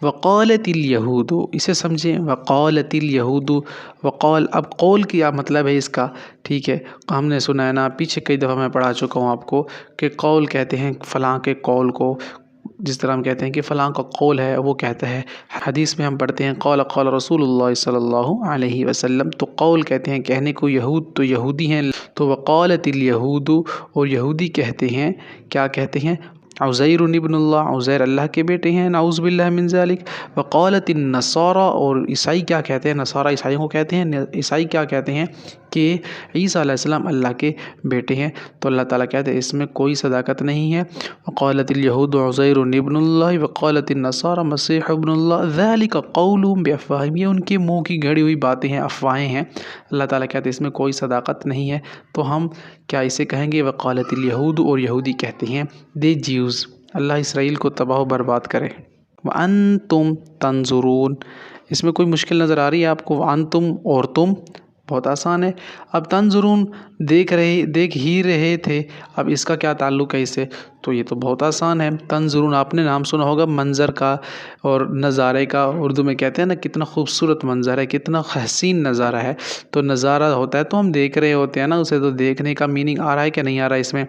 وقالت الیہود، اسے سمجھیں، وقالت الیہود، وقال، اب قول کیا مطلب ہے اس کا، ٹھیک ہے، ہم نے سنا ہے نا، پیچھے کئی دفعہ میں پڑھا چکا ہوں آپ کو کہ قول کہتے ہیں فلاں کے قول کو، جس طرح ہم کہتے ہیں کہ فلاں کا قول ہے، وہ کہتا ہے، حدیث میں ہم پڑھتے ہیں قال قال رسول اللہ صلی اللہ علیہ وسلم، تو قول کہتے ہیں کہنے کو، یہود تو یہودی ہیں، تو وقالت الیہود، اور یہودی کہتے ہیں، کیا کہتے ہیں، عزیر ابن اللہ، عزیر اللہ کے بیٹے ہیں، نعوذ باللہ من ذالک، وقالت النصارى، اور عیسائی کیا کہتے ہیں، نصارہ عیسائیوں کو کہتے ہیں، عیسائی کیا کہتے ہیں کہ عیسیٰ علیہ السلام اللہ کے بیٹے ہیں، تو اللہ تعالیٰ کہتے ہیں اس میں کوئی صداقت نہیں ہے، وقالت الیہود عزیر ابن اللہ وقالت النصارى مسیح ابن اللہ ذالک قولهم بافواہہم، یہ ان کے منہ کی گھڑی ہوئی باتیں ہیں، افواہیں ہیں، اللہ تعالیٰ کہتے ہیں اس میں کوئی صداقت نہیں ہے، تو ہم کیا اسے کہیں گے وقالت الیہود، اور یہودی کہتے ہیں دے جیوز، اللہ اسرائیل کو تباہ و برباد کرے، وانتم تنظرون، اس میں کوئی مشکل نظر آ رہی ہے آپ کو، وانتم، اور تم، بہت آسان ہے، اب تنظرون دیکھ ہی رہے تھے، اب اس کا کیا تعلق ہے اس سے، تو یہ تو بہت آسان ہے، تنظرون آپ نے نام سنا ہوگا منظر کا اور نظارے کا، اردو میں کہتے ہیں نا کتنا خوبصورت منظر ہے، کتنا حسین نظارہ ہے، تو نظارہ ہوتا ہے تو ہم دیکھ رہے ہوتے ہیں نا اسے، تو دیکھنے کا میننگ آ رہا ہے کہ نہیں آ رہا ہے اس میں،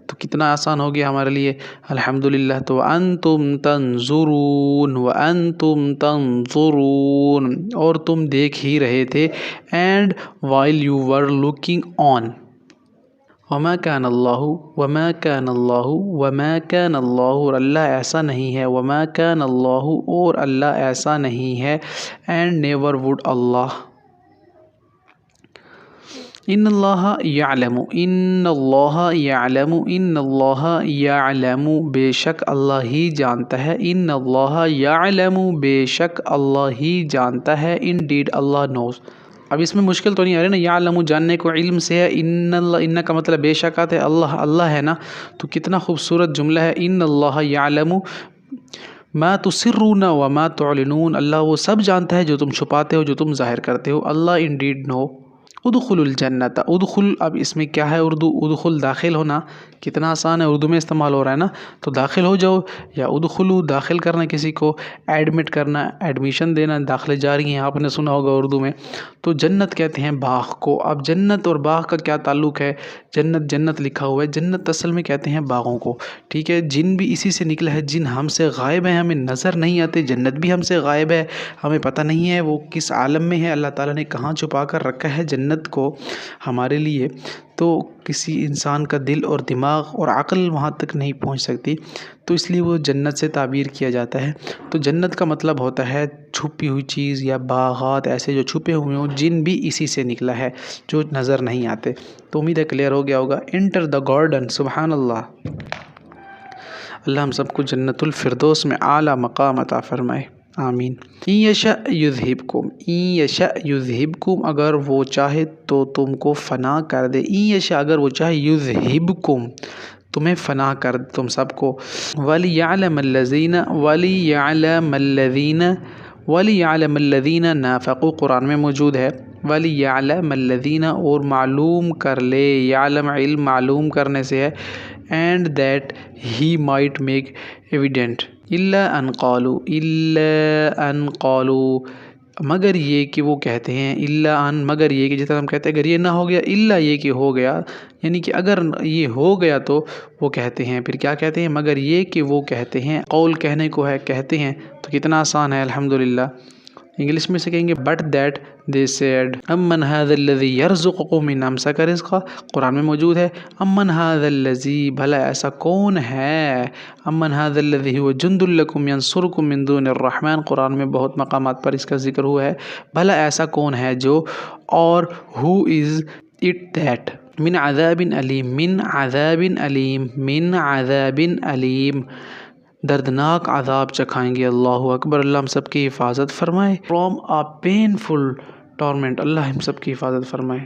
تو کتنا آسان ہو گیا ہمارے لیے، الحمدللہ، تو انتم تنظرون، وانتم تنظرون، اور تم دیکھ ہی رہے تھے، and while you were looking on، وما کان اللہ، وما کان اللہ، وما کان اللہ، اور اللہ ایسا نہیں ہے، وما کان اللہ، اور اللہ ایسا نہیں ہے، اینڈ نیور وڈ اللہ، ان اللہ یعلم، ان اللہ یعلم، ان اللہ یعلم، بے شک اللہ ہی جانتا ہے، ان اللہ یعلم، بے شک اللہ ہی جانتا ہے، انڈیڈ اللہ نوز، اب اس میں مشکل تو نہیں آ رہی نا، یعلم جاننے کو علم سے ہے، ان اللہ، ان کا مطلب بے شک آتا ہے، اللہ اللہ ہے نا، تو کتنا خوبصورت جملہ ہے، ان اللہ یعلم ما تسرون وما تعلنون، اللہ وہ سب جانتا ہے جو تم چھپاتے ہو، جو تم ظاہر کرتے ہو، اللہ انڈیڈ نو، ادخل الجنت، ادخل، اب اس میں کیا ہے، اردو ادخل داخل ہونا کتنا آسان ہے، اردو میں استعمال ہو رہا ہے نا، تو داخل ہو جاؤ، یا ادخلو داخل کرنا کسی کو، ایڈمٹ کرنا، ایڈمیشن دینا، داخلے جاری ہیں، آپ نے سنا ہوگا اردو میں، تو جنت کہتے ہیں باغ کو، اب جنت اور باغ کا کیا تعلق ہے، جنت جنت لکھا ہوا ہے، جنت اصل میں کہتے ہیں باغوں کو، ٹھیک ہے، جن بھی اسی سے نکلا ہے، جن ہم سے غائب ہیں، ہمیں نظر نہیں آتے، جنت بھی ہم سے غائب ہے، ہمیں پتہ نہیں ہے وہ کس عالم میں ہے، اللہ تعالیٰ نے کہاں چھپا کر رکھا ہے جنت کو ہمارے لیے، تو کسی انسان کا دل اور دماغ اور عقل وہاں تک نہیں پہنچ سکتی، تو اس لیے وہ جنت سے تعبیر کیا جاتا ہے، تو جنت کا مطلب ہوتا ہے چھپی ہوئی چیز یا باغات ایسے جو چھپے ہوئے ہوں، جن بھی اسی سے نکلا ہے، جو نظر نہیں آتے، تو امید ہے کلیئر ہو گیا ہوگا، انٹر دا گارڈن، سبحان اللہ، اللہ ہم سب کو جنت الفردوس میں اعلیٰ مقام عطا فرمائے، آمین۔ ان یشاء یذہبکم، ان یشاء یذہبکم، اگر وہ چاہے تو تم کو فنا کر دے، ان یشاء، اگر وہ چاہے، یذہبکم، تمہیں فنا کر دے تم سب کو، ولیعلم الذین، ولیعلم الذین، ولیعلم الذین نافقوا، قرآن میں موجود ہے، ولیعلم الذین، اور معلوم کر لے، یعلم علم معلوم کرنے سے ہے، and that he might make evident، إلا أن قالوا، إلا أن قالوا، مگر یہ کہ وہ کہتے ہیں، إلا أن، مگر یہ کہ، جس طرح ہم کہتے ہیں اگر یہ نہ ہو گیا، إلا یہ کہ ہو گیا، یعنی کہ اگر یہ ہو گیا تو وہ کہتے ہیں، پھر کیا کہتے ہیں، مگر یہ کہ وہ کہتے ہیں، قول کہنے کو ہے، کہتے ہیں، تو کتنا آسان ہے، الحمدللہ، انگلش میں سے کہیں گے بٹ دیٹ دے سیڈ، امن هذا الذی یرزقکم من امسک رزقا، قرآن میں موجود ہے، امن هذا الذی، بھلا ایسا کون ہے، امن هذا الذی هو جند لکم ینصرکم من دون الرحمن، قرآن میں بہت مقامات پر اس کا ذکر ہوا ہے، بھلا ایسا کون ہے جو، اور who is it that، من عذاب علیم، من عذاب علیم، من عذاب علیم، دردناک عذاب چکھائیں گے، اللہ اکبر، اللہ ہم سب کی حفاظت فرمائے، فرام a painful torment، اللہ ہم سب کی حفاظت فرمائے۔